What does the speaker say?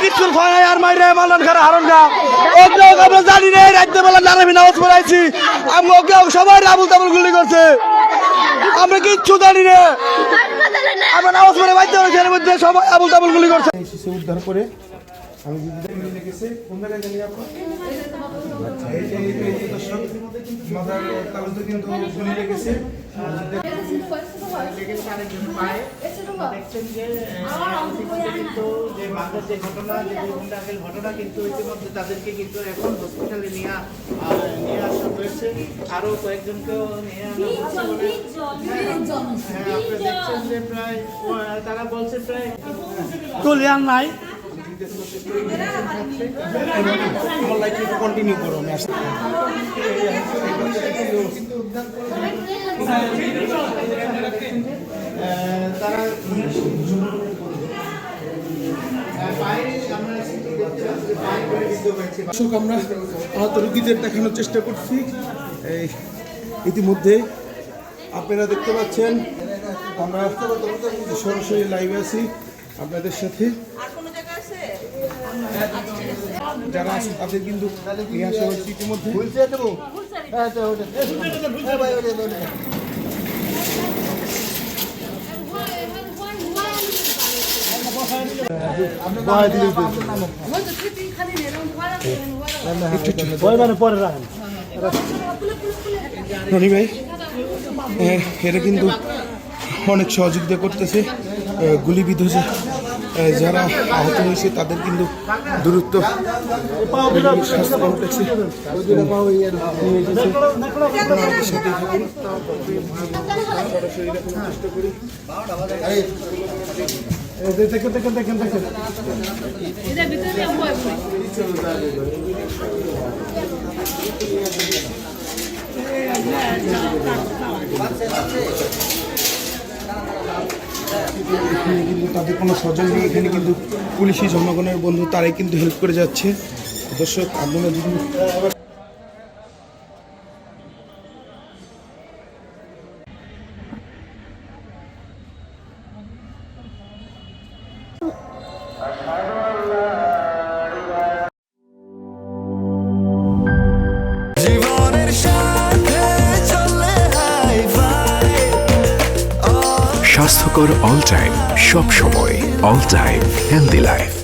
কিছু আর মাইরে মালন খারা হারন গা আমরা জানি রে রাজ্য বেলা নারামি নামাজ পড়াইছি আমাকে সবাই আবুল তাবুল গুলি করছে আমরা কিচ্ছু জানি রে আমরা নামাজ পড়ে বাধ্য হয়েছি এর মধ্যে সবাই আবুল তাবুল গুলি করছে উদ্ধার করে আমি দিদিদের গেছে কোন জায়গায় জানি আপনার মাথার তালুতে কিন্তু গুলি লেগেছে দেখছেন যে ঘটনা কিন্তু ইতিমধ্যে তাদেরকে কিন্তু এখন হসপিটালে নিয়ে আসা হয়েছে আরো কয়েকজনকেও নিয়ে আনা হচ্ছে আপনি দেখছেন যে প্রায় তারা বলছে প্রায় তুলিয়ান নাই কন্টিনিউ করো তারা আমরা আহত রোগীদের দেখানোর চেষ্টা করছি ইতিমধ্যে আপনারা দেখতে পাচ্ছেন আমরা সরাসরি লাইভে আছি আপনাদের সাথে যারা আছে তাদের কিন্তু নিয়ে আসা হয়েছে ইতিমধ্যে রনি ভাই এরা কিন্তু অনেক সহযোগিতা করতেছে গুলিবিদ্ধ যারা আহত হয়েছে তাদের কিন্তু দূরত্ব স্বাস্থ্য কমপ্লেক্সে কিন্তু তাদের কোনো স্বজন নেই এখানে কিন্তু পুলিশি জনগণের বন্ধু তারাই কিন্তু হেল্প করে যাচ্ছে দর্শক আপনারা যদি স্বাস্থ্যকর অল টাইম সব সময় অল টাইম হেলদি লাইফ।